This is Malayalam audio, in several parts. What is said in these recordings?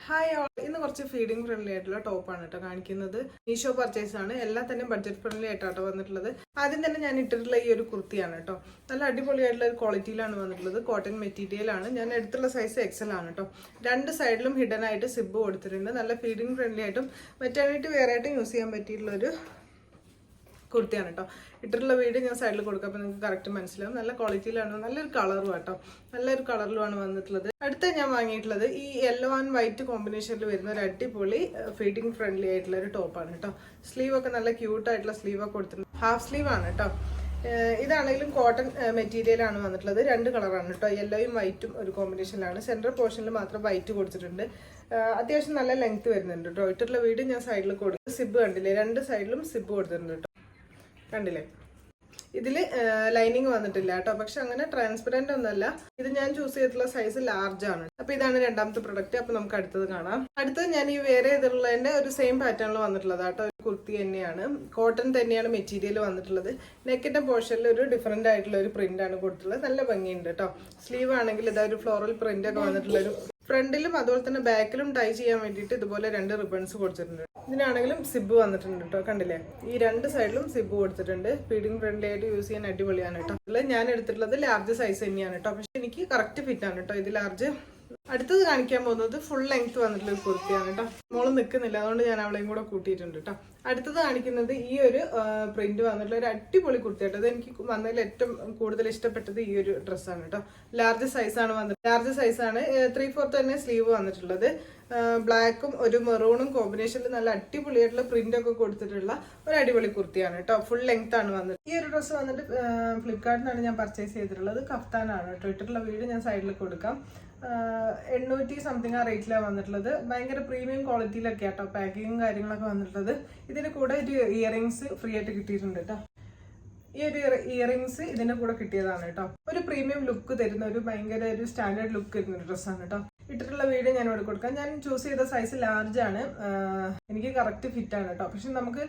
ഹായ് ഓൾ, ഇന്ന് കുറച്ച് ഫീഡിംഗ് ഫ്രണ്ട്ലി ആയിട്ടുള്ള ടോപ്പാണ് കേട്ടോ കാണിക്കുന്നത്. മീഷോ പർച്ചേസ് ആണ്. എല്ലാം തന്നെ ബഡ്ജറ്റ് ഫ്രണ്ട്ലി ആയിട്ടാണ് വന്നിട്ടുള്ളത്. ആദ്യം തന്നെ ഞാൻ ഇട്ടിട്ടുള്ള ഈ ഒരു കുർത്തിയാണ് കേട്ടോ. നല്ല അടിപൊളിയായിട്ടുള്ള ഒരു ക്വാളിറ്റിയിലാണ് വന്നിട്ടുള്ളത്. കോട്ടൺ മെറ്റീരിയൽ ആണ്. ഞാൻ എടുത്തുള്ള സൈസ് എക്സൽ ആണ് കേട്ടോ. രണ്ട് സൈഡിലും ഹിഡൻ ആയിട്ട് സിബ് കൊടുത്തിട്ടുണ്ട്. നല്ല ഫീഡിംഗ് ഫ്രണ്ട്ലി ആയിട്ടും മെറ്റേണിറ്റി വെയർ ആയിട്ടും യൂസ് ചെയ്യാൻ പറ്റിയിട്ടുള്ള ഒരു കുർത്തിയാണ് കേട്ടോ. ഇട്ടിട്ടുള്ള വീഡിയോ ഞാൻ സൈഡിൽ കൊടുക്കാം, അപ്പോൾ നിങ്ങൾക്ക് കറക്റ്റ് മനസ്സിലാവും. നല്ല ക്വാളിറ്റിയിലാണ്, നല്ലൊരു കളറും കേട്ടോ. നല്ലൊരു കളറിലുമാണ് വന്നിട്ടുള്ളത്. അടുത്ത ഞാൻ വാങ്ങിയിട്ടുള്ളത് ഈ യെല്ലോ ആൻഡ് വൈറ്റ് കോമ്പിനേഷനിൽ വരുന്ന ഒരു അടിപൊളി ഫീഡിംഗ് ഫ്രണ്ട്ലി ആയിട്ടുള്ള ഒരു ടോപ്പാണ് കേട്ടോ. സ്ലീവ് ഒക്കെ നല്ല ക്യൂട്ടായിട്ടുള്ള സ്ലീവ് ഒക്കെ കൊടുത്തിട്ടുണ്ട്. ഹാഫ് സ്ലീവ് ആണ് കേട്ടോ. ഇതാണെങ്കിലും കോട്ടൺ മെറ്റീരിയൽ ആണ് വന്നിട്ടുള്ളത്. രണ്ട് കളറാണ് കേട്ടോ, യെല്ലോയും വൈറ്റും ഒരു കോമ്പിനേഷനിലാണ്. സെൻട്രൽ പോർഷനിൽ മാത്രം വൈറ്റ് കൊടുത്തിട്ടുണ്ട്. അത്യാവശ്യം നല്ല ലെങ്ത് വരുന്നുണ്ട് കേട്ടോ. ഇട്ടിട്ടുള്ള വീഡിയോ ഞാൻ സൈഡിൽ കൊടുക്കും. സിബ് കണ്ടില്ലേ, രണ്ട് സൈഡിലും സിബ് കൊടുത്തിട്ടുണ്ട് കേട്ടോ. കണ്ടില്ലേ, ഇതില് ലൈനിങ് വന്നിട്ടില്ല കേട്ടോ. പക്ഷെ അങ്ങനെ ട്രാൻസ്പെറന്റ് ഒന്നല്ല. ഇത് ഞാൻ ചൂസ് ചെയ്തിട്ടുള്ള സൈസ് ലാർജ് ആണ്. അപ്പൊ ഇതാണ് രണ്ടാമത്തെ പ്രൊഡക്റ്റ്. അപ്പൊ നമുക്ക് അടുത്തത് കാണാം. അടുത്തത് ഞാൻ ഈ വേറെ ഇതിലുള്ളതിന്റെ ഒരു സെയിം പാറ്റേണിൽ വന്നിട്ടുള്ളത് കേട്ടോ. കുർത്തി തന്നെയാണ്, കോട്ടൺ തന്നെയാണ് മെറ്റീരിയൽ വന്നിട്ടുള്ളത്. നെക്കിന്റെ പോർഷനിൽ ഒരു ഡിഫറെന്റ് ആയിട്ടുള്ള ഒരു പ്രിന്റ് ആണ് കൊടുത്തിട്ടുള്ളത്. നല്ല ഭംഗിയുണ്ട് കേട്ടോ. സ്ലീവ് ആണെങ്കിൽ ഇതാ ഒരു ഫ്ലോറൽ പ്രിന്റ് ഒക്കെ വന്നിട്ടുള്ള ഒരു ഫ്രണ്ടിലും അതുപോലെ തന്നെ ബാക്കിലും ടൈ ചെയ്യാൻ വേണ്ടിയിട്ട് ഇതുപോലെ രണ്ട് റിബൺസ് കൊടുത്തിട്ടുണ്ട്. ഇതിനാണെങ്കിലും സിബ് വന്നിട്ടുണ്ട് കേട്ടോ. കണ്ടില്ലേ, ഈ രണ്ട് സൈഡിലും സിബ് കൊടുത്തിട്ടുണ്ട്. ഫീഡിംഗ് ഫ്രണ്ട്ലി ആയിട്ട് യൂസ് ചെയ്യാൻ അടിപൊളിയാണ് കേട്ടോ. ഞാൻ എടുത്തിട്ടുള്ളത് ലാർജ് സൈസ് തന്നെയാണ് കേട്ടോ. പക്ഷെ എനിക്ക് കറക്റ്റ് ഫിറ്റ് ആണ് കേട്ടോ ഇത് ലാർജ്. അടുത്തത് കാണിക്കാൻ പോകുന്നത് ഫുൾ ലെങ്ത് വന്നിട്ടുള്ള ഒരു കുർത്തിയാണ് കേട്ടോ. മോള് നിൽക്കുന്നില്ല, അതുകൊണ്ട് ഞാൻ അവളെയും കൂടെ കൂട്ടിയിട്ടുണ്ട് കേട്ടോ. അടുത്തത് കാണിക്കുന്നത് ഈ ഒരു പ്രിന്റ് വന്നിട്ടുള്ള ഒരു അടിപൊളി കുർത്തി കേട്ടോ. ഇത് എനിക്ക് വന്നതിൽ ഏറ്റവും കൂടുതൽ ഇഷ്ടപ്പെട്ടത് ഈ ഒരു ഡ്രസ്സാണ് കേട്ടോ. ലാർജ് സൈസാണ് വന്നത്. ലാർജ് സൈസാണ്. 3/4 തന്നെ സ്ലീവ് വന്നിട്ടുള്ളത്. ബ്ലാക്കും ഒരു മെറൂണും കോമ്പിനേഷനിൽ നല്ല അടിപൊളിയായിട്ടുള്ള പ്രിന്റ് ഒക്കെ കൊടുത്തിട്ടുള്ള ഒരു അടിപൊളി കുർത്തിയാണ് കേട്ടോ. ഫുൾ ലെങ്ത് ആണ് വന്നത്. ഈ ഒരു ഡ്രസ്സ് വന്നിട്ട് ഫ്ലിപ്കാർട്ടിൽ നിന്നാണ് ഞാൻ പർച്ചേസ് ചെയ്തിട്ടുള്ളത്. കഫ്താനാണ് കേട്ടോ. ഇട്ടിട്ടുള്ള വീഡിയോ ഞാൻ സൈഡിൽ കൊടുക്കാം. 800 സംതിങ് ആ റേറ്റിലാണ് വന്നിട്ടുള്ളത്. ഭയങ്കര പ്രീമിയം ക്വാളിറ്റിയിലൊക്കെ ആട്ടോ പാക്കിങ്ങും കാര്യങ്ങളൊക്കെ വന്നിട്ടുള്ളത്. ഇതിന് കൂടെ ഒരു ഇയറിങ്സ് ഫ്രീ ആയിട്ട് കിട്ടിയിട്ടുണ്ട് കേട്ടോ. ഈ ഒരു ഇയറിങ്സ് ഇതിന്റെ കൂടെ കിട്ടിയതാണ് കേട്ടോ. ഒരു പ്രീമിയം ലുക്ക് തരുന്ന ഒരു ഭയങ്കര ഒരു സ്റ്റാൻഡേർഡ് ലുക്ക് തരുന്ന ഒരു ഡ്രസ്സാണ് കേട്ടോ. ഇട്ടിട്ടുള്ള വീഡിയോ ഞാൻ ഇവിടെ കൊടുക്കാം. ഞാൻ ചൂസ് ചെയ്ത സൈസ് ലാർജ് ആണ്. എനിക്ക് കറക്റ്റ് ഫിറ്റ് ആണ് കേട്ടോ. പക്ഷെ നമുക്ക്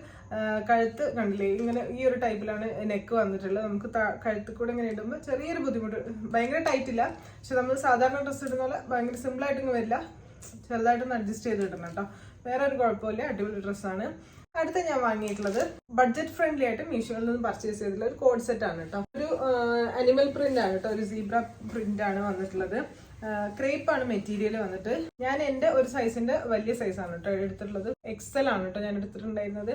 കഴുത്ത് കണ്ടില്ലേ, ഇങ്ങനെ ഈ ഒരു ടൈപ്പിലാണ് നെക്ക് വന്നിട്ടുള്ളത്. നമുക്ക് കഴുത്ത് കൂടെ ഇങ്ങനെ ഇടുമ്പോൾ ചെറിയൊരു ബുദ്ധിമുട്ട്. ഭയങ്കര ടൈറ്റ് ഇല്ല, പക്ഷെ നമ്മൾ സാധാരണ ഡ്രസ്സ് ഇടുന്ന പോലെ ഭയങ്കര സിമ്പിൾ ആയിട്ടൊന്നും വരില്ല. ചെറുതായിട്ടൊന്ന് അഡ്ജസ്റ്റ് ചെയ്ത് ഇടണം കേട്ടോ. വേറെ ഒരു കുഴപ്പമില്ല, അടിപൊളി ഡ്രസ്സാണ്. അടുത്ത ഞാൻ വാങ്ങിയിട്ടുള്ളത് ബഡ്ജറ്റ് ഫ്രണ്ട്ലി ആയിട്ട് മീഷോയിൽ നിന്ന് പർച്ചേസ് ചെയ്തിട്ടുള്ള ഒരു കോഡ് സെറ്റ് ആണ് കേട്ടോ. ഒരു അനിമൽ പ്രിന്റ് ആണ് കേട്ടോ. ഒരു സീബ്ര പ്രിന്റ് ആണ് വന്നിട്ടുള്ളത്. ക്രേപ്പ് ആണ് മെറ്റീരിയൽ വന്നിട്ട്. ഞാൻ എൻ്റെ ഒരു സൈസിന്റെ വലിയ സൈസാണ് കേട്ടോ എടുത്തിട്ടുള്ളത്. എക്സൽ ആണ് കേട്ടോ ഞാൻ എടുത്തിട്ടുണ്ടായിരുന്നത്.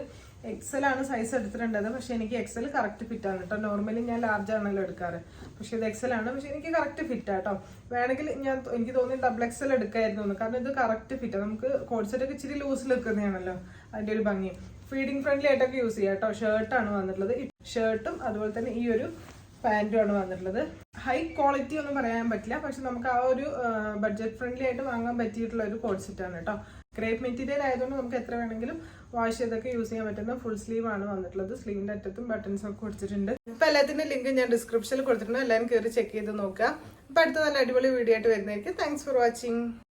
എക്സൽ ആണ് സൈസ് എടുത്തിട്ടുണ്ടത്. പക്ഷെ എനിക്ക് എക്സൽ കറക്റ്റ് ഫിറ്റ് ആണ് കേട്ടോ. നോർമലി ഞാൻ ലാർജ് ആണല്ലോ എടുക്കാറ്. പക്ഷെ ഇത് എക്സൽ ആണ്. പക്ഷെ എനിക്ക് കറക്റ്റ് ഫിറ്റ് ആട്ടോ. വേണമെങ്കിൽ എനിക്ക് തോന്നി ഡബിൾ എക്സൽ എടുക്കായിരുന്നു, കാരണം ഇത് കറക്റ്റ് ഫിറ്റ്. നമുക്ക് കോഡ് സെറ്റ് ഒക്കെ ഇച്ചിരി ലൂസിൽ വെക്കുന്നതാണല്ലോ അതിന്റെ ഒരു ഭംഗി. ഫീഡിംഗ് ഫ്രണ്ട്ലി ആയിട്ടൊക്കെ യൂസ് ചെയ്യാം കേട്ടോ. ഷർട്ടാണ് വന്നിട്ടുള്ളത്. ഷർട്ടും അതുപോലെ തന്നെ ഈ ഒരു പാൻറ്റും ആണ് വന്നിട്ടുള്ളത്. ഹൈ ക്വാളിറ്റി ഒന്നും പറയാൻ പറ്റില്ല, പക്ഷെ നമുക്ക് ആ ഒരു ബഡ്ജറ്റ് ഫ്രണ്ട്ലി ആയിട്ട് വാങ്ങാൻ പറ്റിയിട്ടുള്ള ഒരു കോഡ് സെറ്റ് ആണ് കേട്ടോ. ക്രേപ്പ് മെറ്റീരിയൽ ആയതുകൊണ്ട് നമുക്ക് എത്ര വേണമെങ്കിലും വാഷ് ചെയ്തൊക്കെ യൂസ് ചെയ്യാൻ പറ്റുന്ന ഫുൾ സ്ലീവ് ആണ് വന്നിട്ടുള്ളത്. സ്ലീവിന്റെ അറ്റത്തും ബട്ടൺസ് ഒക്കെ കൊടുത്തിട്ടുണ്ട്. ഇപ്പൊ എല്ലാത്തിന്റെ ലിങ്ക് ഞാൻ ഡിസ്ക്രിപ്ഷനിൽ കൊടുത്തിട്ടുണ്ട്. എല്ലാവരും കയറി ചെക്ക് ചെയ്ത് നോക്കുക. അപ്പൊ അടുത്ത നല്ല അടിപൊളി വീഡിയോ ആയിട്ട് വരുന്നതായിരിക്കും. Thanks for watching.